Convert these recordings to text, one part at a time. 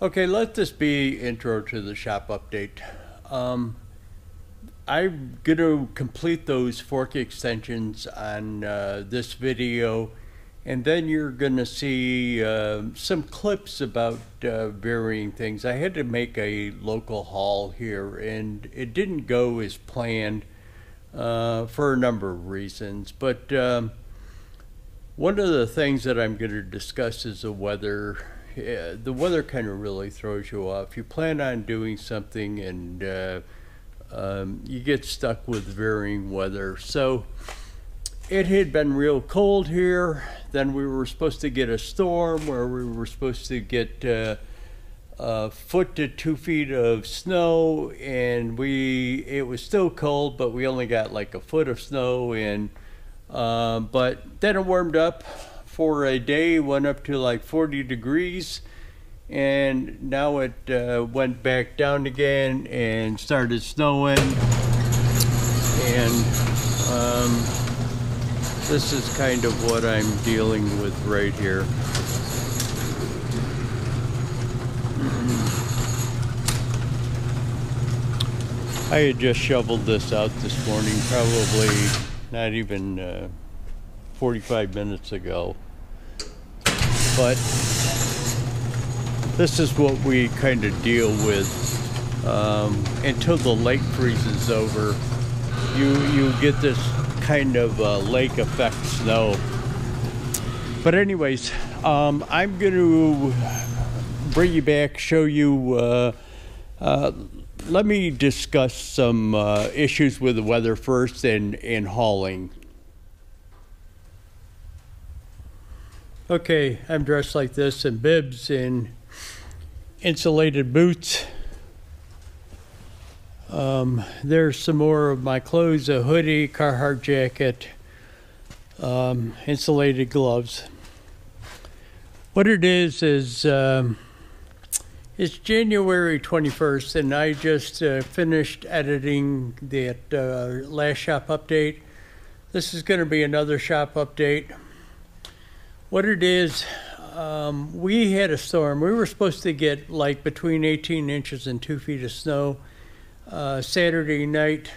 Okay, let this be intro to the shop update. I'm going to complete those fork extensions on this video, and then you're going to see some clips about varying things. I had to make a local haul here, and it didn't go as planned for a number of reasons. But one of the things that I'm going to discuss is the weather. The weather kind of really throws you off. You plan on doing something and you get stuck with varying weather. So it had been real cold here. Then we were supposed to get a storm where we were supposed to get a foot to 2 feet of snow, and it was still cold, but we only got like a foot of snow. And but then it warmed up for a day, went up to like 40 degrees, and now it went back down again and started snowing. And this is kind of what I'm dealing with right here. I had just shoveled this out this morning, probably not even 45 minutes ago. But this is what we kind of deal with until the lake freezes over. You get this kind of lake effect snow. But anyways, I'm going to bring you back, show you. Let me discuss some issues with the weather first and hauling. Okay, I'm dressed like this in bibs and insulated boots. There's some more of my clothes: a hoodie, Carhartt jacket, insulated gloves. What it is it's January 21st, and I just finished editing that last shop update. This is going to be another shop update. What it is, we had a storm. We were supposed to get like between 18 inches and 2 feet of snow Saturday night.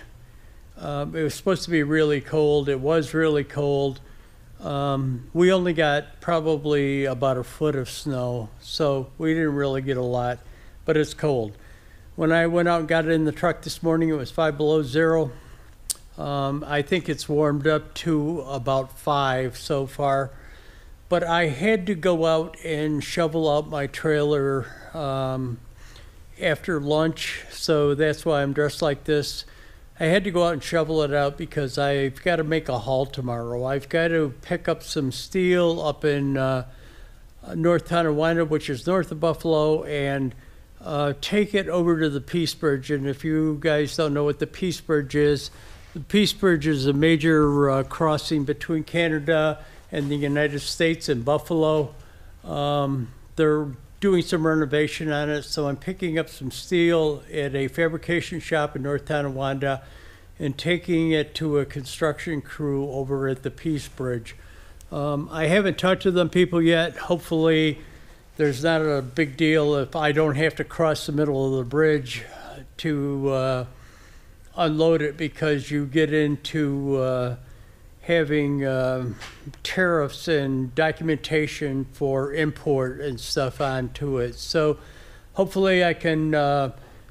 It was supposed to be really cold. It was really cold. We only got probably about a foot of snow, so we didn't really get a lot, but it's cold. When I went out and got it in the truck this morning, it was 5 below zero. I think it's warmed up to about 5 so far. But I had to go out and shovel out my trailer after lunch, so that's why I'm dressed like this. I had to go out and shovel it out because I've got to make a haul tomorrow. I've got to pick up some steel up in North Tonawanda, which is north of Buffalo, and take it over to the Peace Bridge. And if you guys don't know what the Peace Bridge is, the Peace Bridge is a major crossing between Canada and the United States in Buffalo. They're doing some renovation on it, so I'm picking up some steel at a fabrication shop in North Tonawanda and taking it to a construction crew over at the Peace Bridge. I haven't talked to them people yet. Hopefully there's not a big deal if I don't have to cross the middle of the bridge to unload it, because you get into having tariffs and documentation for import and stuff onto it. So hopefully I can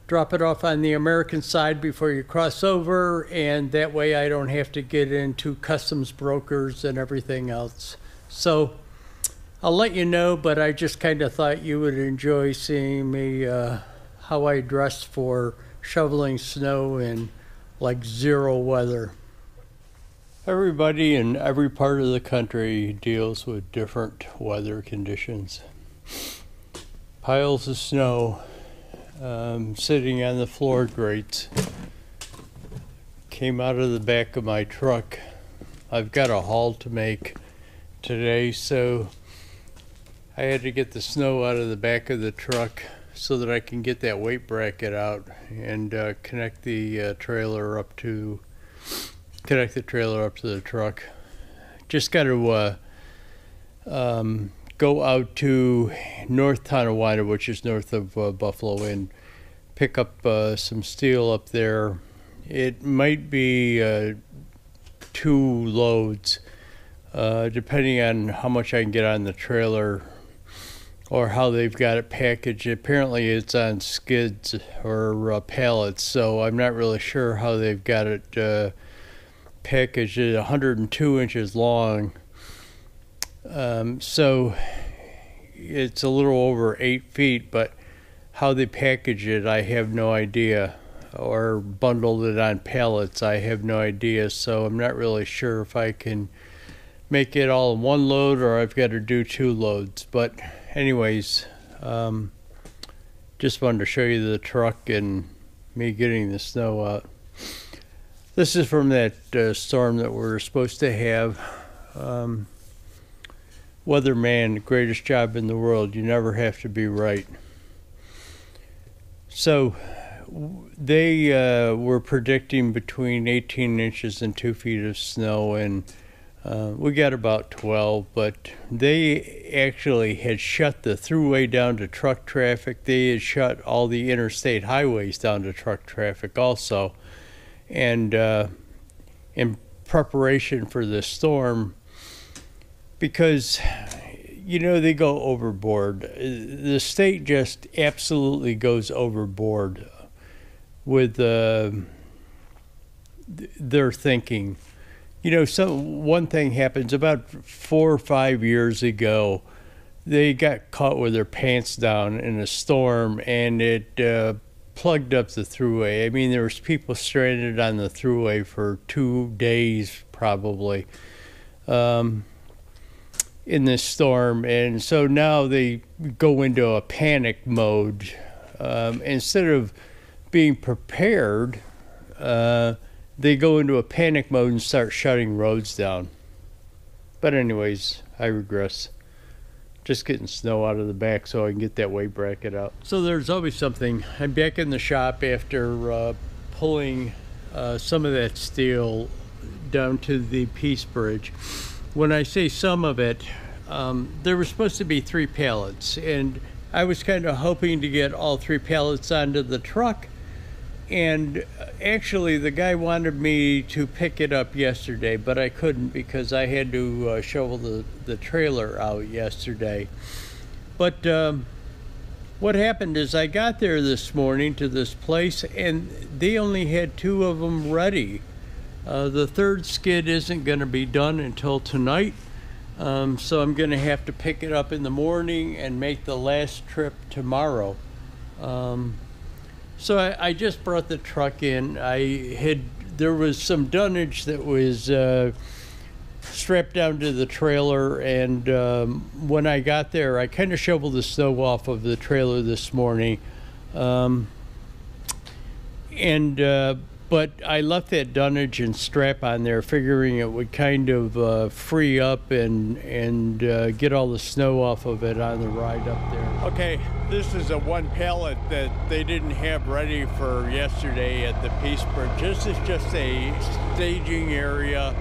drop it off on the American side before you cross over, and that way I don't have to get into customs brokers and everything else. So I'll let you know, but I just kind of thought you would enjoy seeing me how I dress for shoveling snow in like zero weather. Everybody in every part of the country deals with different weather conditions. Piles of snow sitting on the floor grates came out of the back of my truck. I've got a haul to make today, so I had to get the snow out of the back of the truck so that I can get that weight bracket out and connect the trailer up to the truck. Just got to go out to North Tonawanda, which is north of Buffalo, and pick up some steel up there. It might be 2 loads, depending on how much I can get on the trailer or how they've got it packaged. Apparently it's on skids or pallets, so I'm not really sure how they've got it packaged. It's 102 inches long, so it's a little over 8 feet, but how they package it, I have no idea, or bundled it on pallets, I have no idea, so I'm not really sure if I can make it all in 1 load or I've got to do 2 loads. But anyways, just wanted to show you the truck and me getting the snow out. This is from that storm that we're supposed to have. Weatherman, greatest job in the world. You never have to be right. So they were predicting between 18 inches and 2 feet of snow, and we got about 12, but they actually had shut the thruway down to truck traffic. They had shut all the interstate highways down to truck traffic also. And in preparation for the storm, because, you know, they go overboard. The state just absolutely goes overboard with their thinking. You know, one thing happens about 4 or 5 years ago. They got caught with their pants down in a storm, and it plugged up the thruway. I mean, there was people stranded on the thruway for 2 days probably in this storm, and so now they go into a panic mode. Instead of being prepared, they go into a panic mode and start shutting roads down. But anyways, I regress. Just getting snow out of the back so I can get that weight bracket out. So there's always something. I'm back in the shop after pulling some of that steel down to the Peace Bridge. When I say some of it, there were supposed to be 3 pallets, and I was kind of hoping to get all 3 pallets onto the truck. And actually the guy wanted me to pick it up yesterday, but I couldn't because I had to shovel the trailer out yesterday. But what happened is I got there this morning to this place, and they only had 2 of them ready. The 3rd skid isn't going to be done until tonight, so I'm going to have to pick it up in the morning and make the last trip tomorrow. So I just brought the truck in. There was some dunnage that was strapped down to the trailer, and when I got there, I kind of shoveled the snow off of the trailer this morning. But I left that dunnage and strap on there, figuring it would kind of free up and get all the snow off of it on the ride up there. Okay, this is a 1 pallet that they didn't have ready for yesterday at the Peace Bridge. This is just a staging area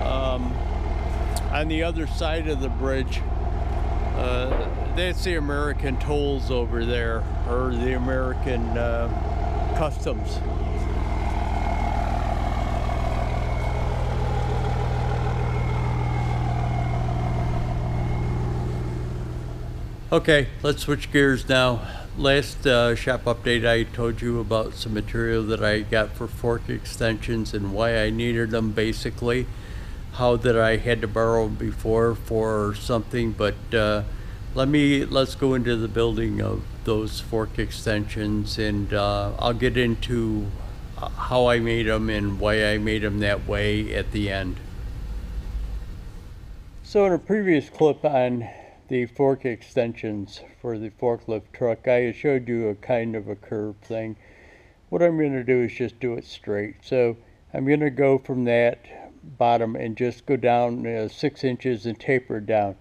on the other side of the bridge. That's the American tolls over there, or the American customs. Okay, let's switch gears now. Last shop update, I told you about some material that I got for fork extensions and why I needed them, basically. How that I had to borrow them before for something, but let's go into the building of those fork extensions, and I'll get into how I made them and why I made them that way at the end. So in a previous clip on the fork extensions for the forklift truck, I showed you a kind of a curve thing. What I'm going to do is just do it straight. So I'm going to go from that bottom and just go down 6 inches and taper it down.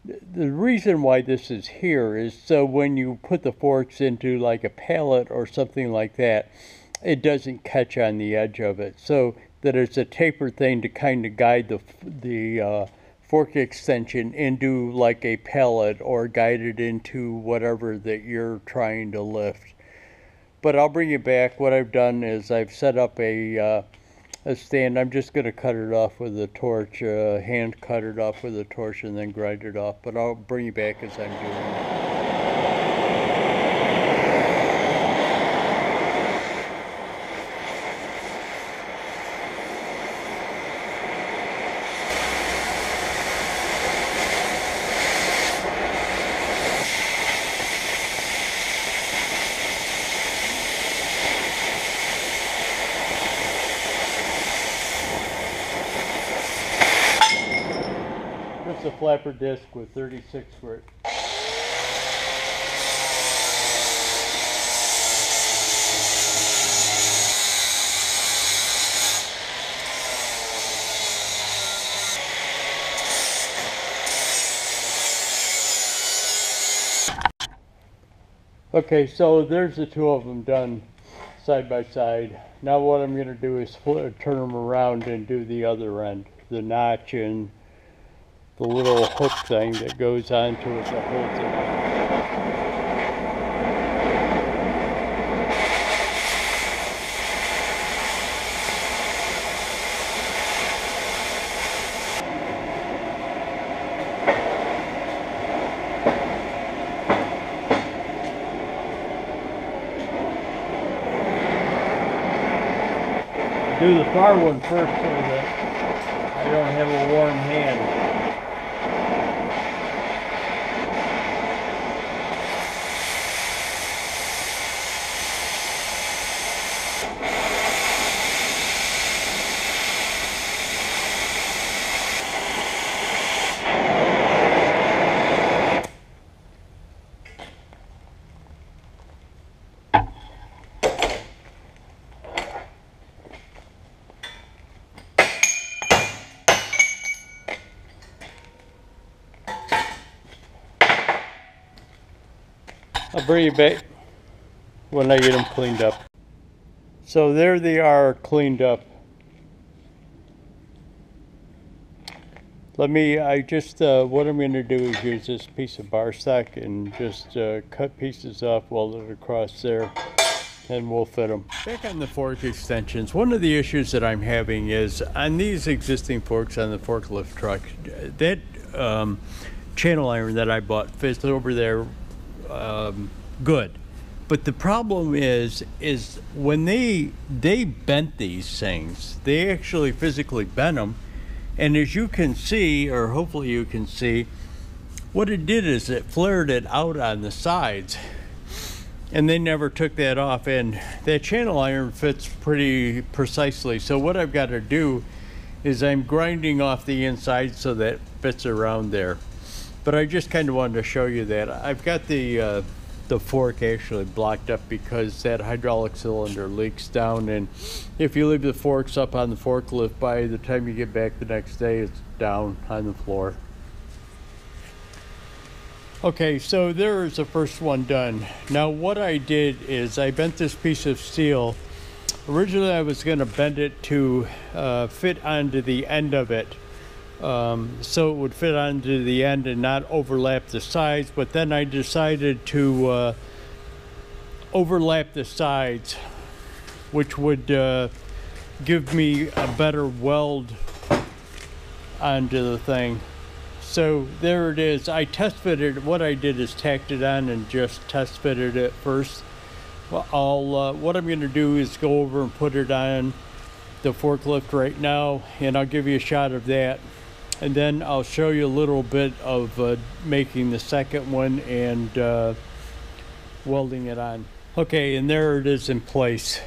The reason why this is here is so when you put the forks into like a pallet or something like that, it doesn't catch on the edge of it. So that it's a tapered thing to kind of guide the fork extension into like a pallet or guide it into whatever that you're trying to lift. But I'll bring you back. What I've done is I've set up a stand. I'm just going to cut it off with a torch, hand cut it off with a torch and then grind it off. But I'll bring you back as I'm doing it. It's a flapper disc with 36 grit. Okay, so there's the two of them done side by side. Now what I'm going to do is turn them around and do the other end, the notch and the little hook thing that goes onto it that holds it on. Do the far one first so that I don't have a warm hand. I'll bring you back when I get them cleaned up. So there they are cleaned up. What I'm going to do is use this piece of bar stock and just cut pieces off, weld it across there, and we'll fit them. Back on the fork extensions, one of the issues that I'm having is on these existing forks on the forklift truck, that channel iron that I bought fits over there good. But the problem is when they bent these things, they actually physically bent them. And as you can see, or hopefully you can see, what it did is it flared it out on the sides. And they never took that off. And that channel iron fits pretty precisely. So what I've got to do is I'm grinding off the inside so that it fits around there. But I just kind of wanted to show you that. I've got the fork actually blocked up because that hydraulic cylinder leaks down, and if you leave the forks up on the forklift, by the time you get back the next day it's down on the floor. Okay, so there is the first one done. Now what I did is I bent this piece of steel. Originally I was going to bend it to fit onto the end of it, so it would fit onto the end and not overlap the sides, but then I decided to overlap the sides, which would give me a better weld onto the thing. So there it is. I test fitted. What I did is tacked it on and just test fitted it first. Well, what I'm going to do is go over and put it on the forklift right now, and I'll give you a shot of that. And then I'll show you a little bit of making the second one and welding it on. Okay, and there it is in place.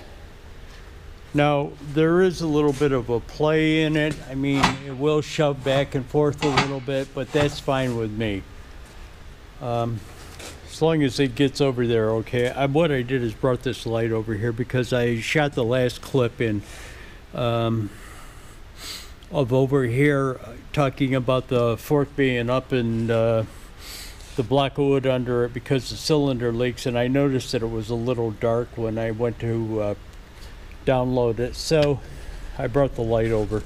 Now, there is a little bit of a play in it. I mean, it will shove back and forth a little bit, but that's fine with me. As long as it gets over there, okay. What I did is brought this light over here because I shot the last clip in of over here talking about the fork being up and the block of wood under it because the cylinder leaks, and I noticed that it was a little dark when I went to download it, so I brought the light over.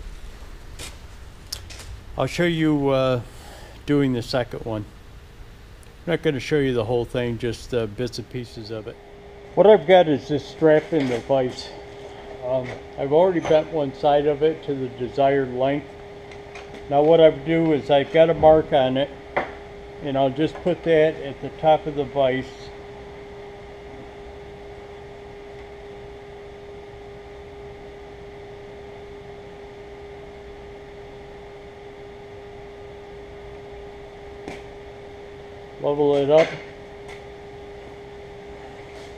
I'll show you doing the second one. I'm not going to show you the whole thing, just bits and pieces of it. What I've got is this strap-in device. I've already bent one side of it to the desired length. Now what I do is I've got a mark on it, and I'll just put that at the top of the vise. Level it up,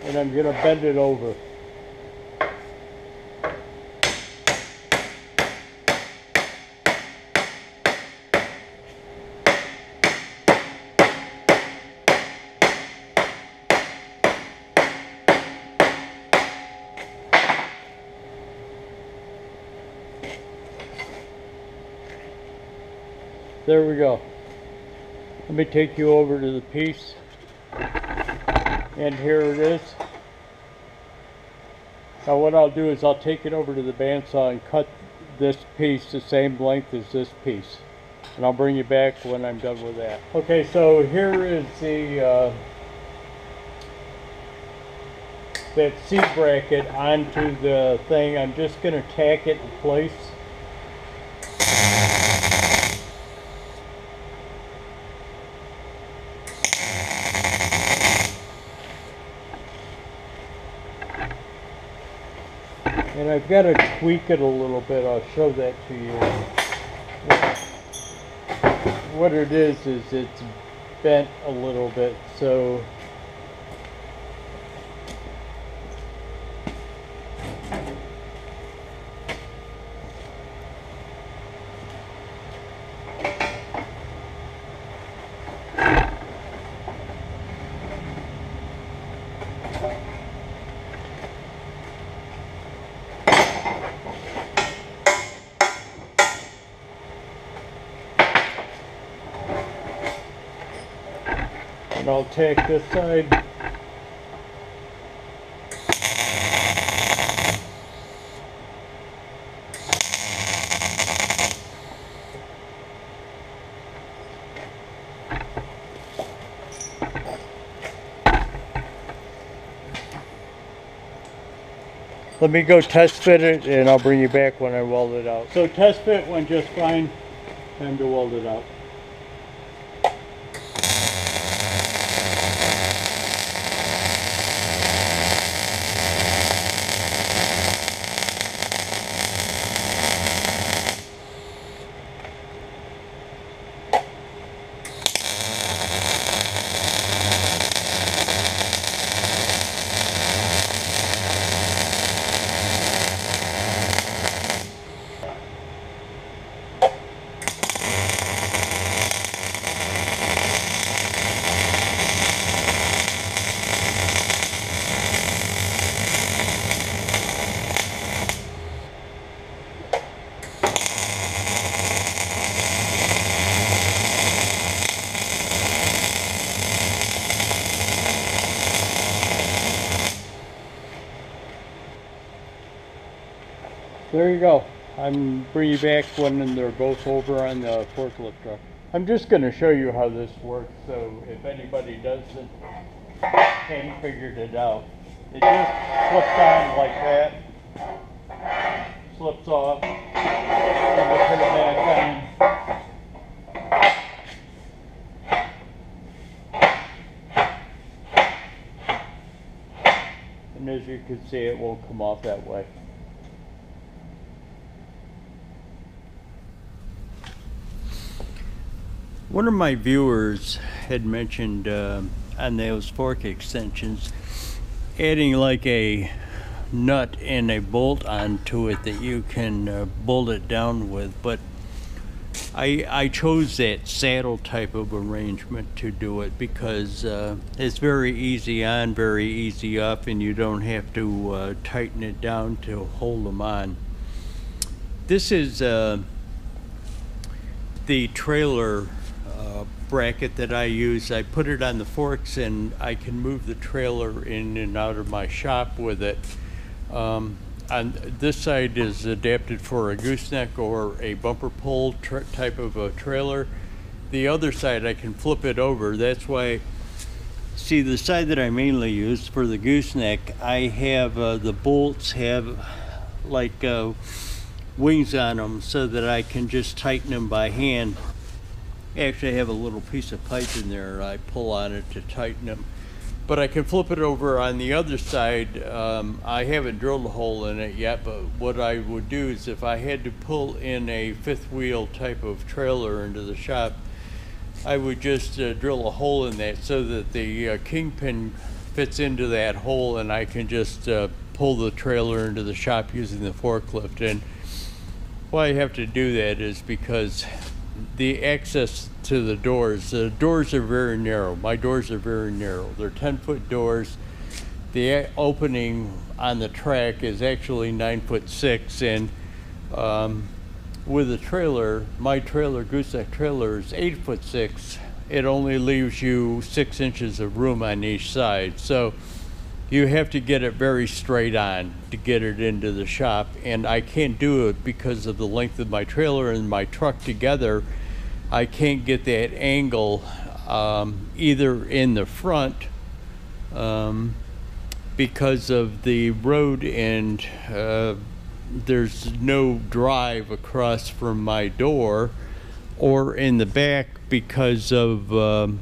and I'm going to bend it over. There we go. Let me take you over to the piece, and here it is. Now what I'll do is I'll take it over to the bandsaw and cut this piece the same length as this piece, and I'll bring you back when I'm done with that. Okay, so here is the that seat bracket onto the thing. I'm just going to tack it in place. And I've got to tweak it a little bit. I'll show that to you. What it is it's bent a little bit, so and I'll tack this side. Let me go test fit it, and I'll bring you back when I weld it out. So test fit went just fine. Time to weld it out. There you go. I'm bring you back when they're both over on the forklift truck. I'm just going to show you how this works, so if anybody hadn't figured it out. It just slips on like that, slips off, and we put it back on. And as you can see, it won't come off that way. One of my viewers had mentioned on those fork extensions adding like a nut and a bolt onto it that you can bolt it down with, but I chose that saddle type of arrangement to do it because it's very easy on, very easy up, and you don't have to tighten it down to hold them on. This is the trailer bracket that I use. I put it on the forks and I can move the trailer in and out of my shop with it. on this side is adapted for a gooseneck or a bumper pull type of a trailer. The other side I can flip it over. That's why, see, the side that I mainly use for the gooseneck, I have the bolts have like wings on them so that I can just tighten them by hand. Actually, I have a little piece of pipe in there. I pull on it to tighten them. But I can flip it over on the other side. I haven't drilled a hole in it yet, but what I would do is if I had to pull in a fifth wheel type of trailer into the shop, I would just drill a hole in that so that the kingpin fits into that hole, and I can just pull the trailer into the shop using the forklift. And why I have to do that is because the access to the doors are very narrow. My doors are very narrow. They're 10-foot doors. The opening on the track is actually 9'6", and with a trailer, my trailer, gooseneck trailer, is 8'6". It only leaves you 6 inches of room on each side. So you have to get it very straight on to get it into the shop, and I can't do it because of the length of my trailer and my truck together. I can't get that angle either in the front because of the road, and there's no drive across from my door, or in the back because of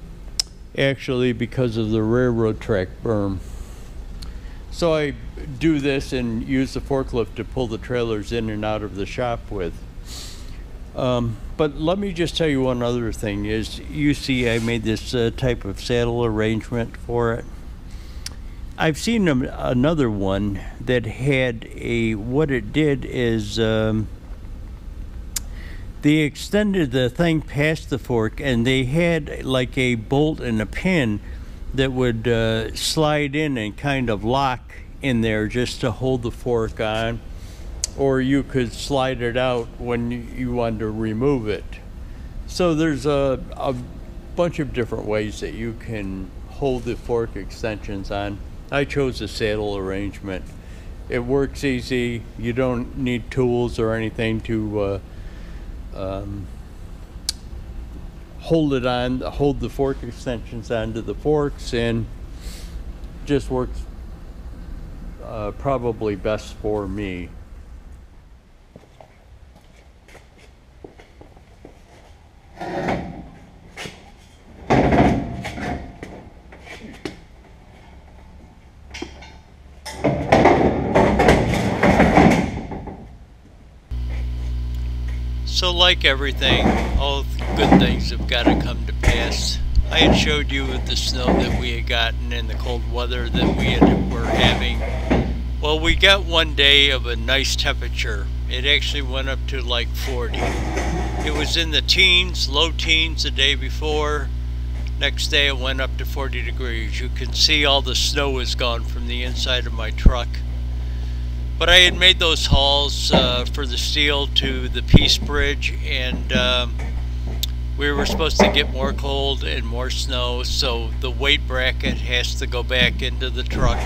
actually because of the railroad track berm. So I do this and use the forklift to pull the trailers in and out of the shop with. But let me just tell you one other thing is, you see I made this type of saddle arrangement for it. I've seen another one that had what it did is they extended the thing past the fork, and they had like a bolt and a pin that would slide in and kind of lock in there just to hold the fork on, or you could slide it out when you wanted to remove it. So there's a bunch of different ways that you can hold the fork extensions on. I chose a saddle arrangement. It works easy. You don't need tools or anything to hold the fork extensions onto the forks, and just works probably best for me. So like everything, all good things have got to come to pass. I had showed you with the snow that we had gotten and the cold weather that were having. Well, we got one day of a nice temperature. It actually went up to like 40. It was in the teens, low teens the day before. Next day it went up to 40 degrees. You can see all the snow was gone from the inside of my truck. But I had made those hauls for the steel to the Peace Bridge, and we were supposed to get more cold and more snow, so the weight bracket has to go back into the truck.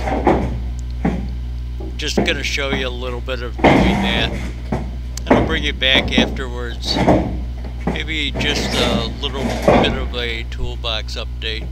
Just going to show you a little bit of doing that, and I'll bring it back afterwards. Maybe just a little bit of a toolbox update.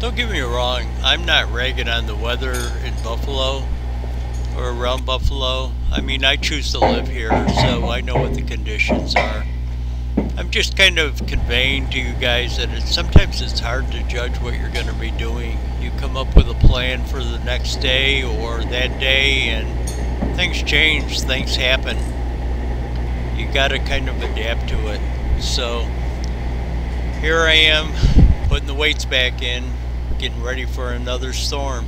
Don't get me wrong, I'm not ragging on the weather in Buffalo or around Buffalo. I mean, I choose to live here, so I know what the conditions are. I'm just kind of conveying to you guys that sometimes it's hard to judge what you're going to be doing. You come up with a plan for the next day or that day, and things change, things happen. you gotta kind of adapt to it. So here I am, putting the weights back in, getting ready for another storm.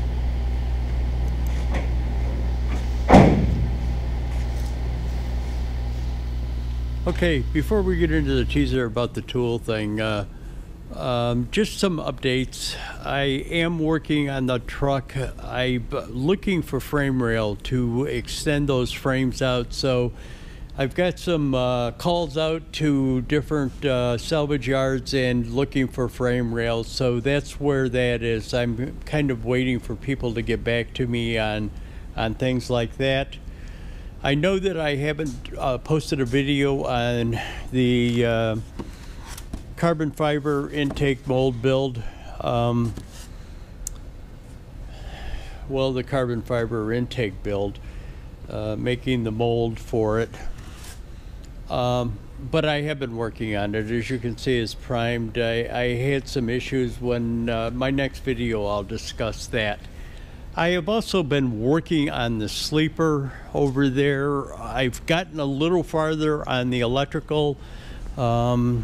Okay, before we get into the teaser about the tool thing, just some updates. I am working on the truck. I'm looking for frame rail to extend those frames out. So I've got some calls out to different salvage yards and looking for frame rails. So that's where that is. I'm kind of waiting for people to get back to me on things like that. I know that I haven't posted a video on the carbon fiber intake mold build. Well, the carbon fiber intake build, making the mold for it. But I have been working on it. As you can see, it's primed. I had some issues when my next video I'll discuss that. I have also been working on the sleeper over there. I've gotten a little farther on the electrical. I've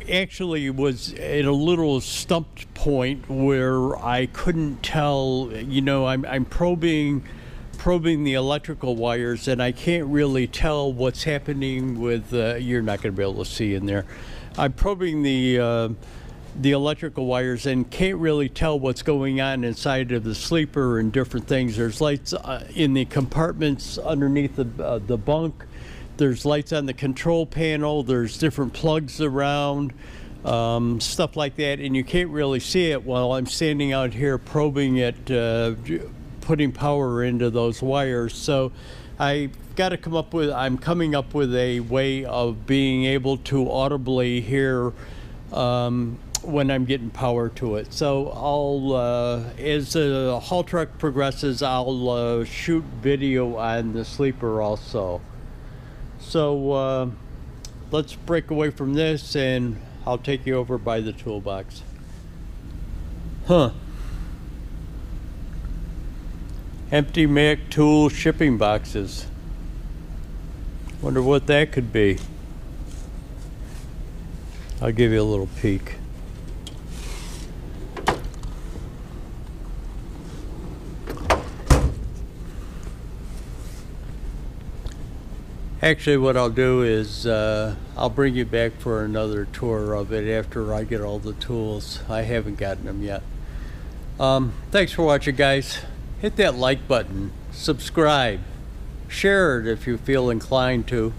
actually was at a little stumped point where I couldn't tell, you know, I'm probing the electrical wires and I can't really tell what's happening with, you're not going to be able to see in there. I'm probing the electrical wires and can't really tell what's going on inside of the sleeper and different things. There's lights in the compartments underneath the bunk. There's lights on the control panel. There's different plugs around, stuff like that, and you can't really see it while I'm standing out here probing it, putting power into those wires. So I've got to come up with, I'm coming up with a way of being able to audibly hear when I'm getting power to it. So I'll, as the haul truck progresses, I'll shoot video on the sleeper also. So let's break away from this and I'll take you over by the toolbox. Empty Mac tool shipping boxes. Wonder what that could be. I'll give you a little peek. Actually, what I'll do is I'll bring you back for another tour of it after I get all the tools. I haven't gotten them yet. Thanks for watching, guys. Hit that like button, subscribe, share it if you feel inclined to.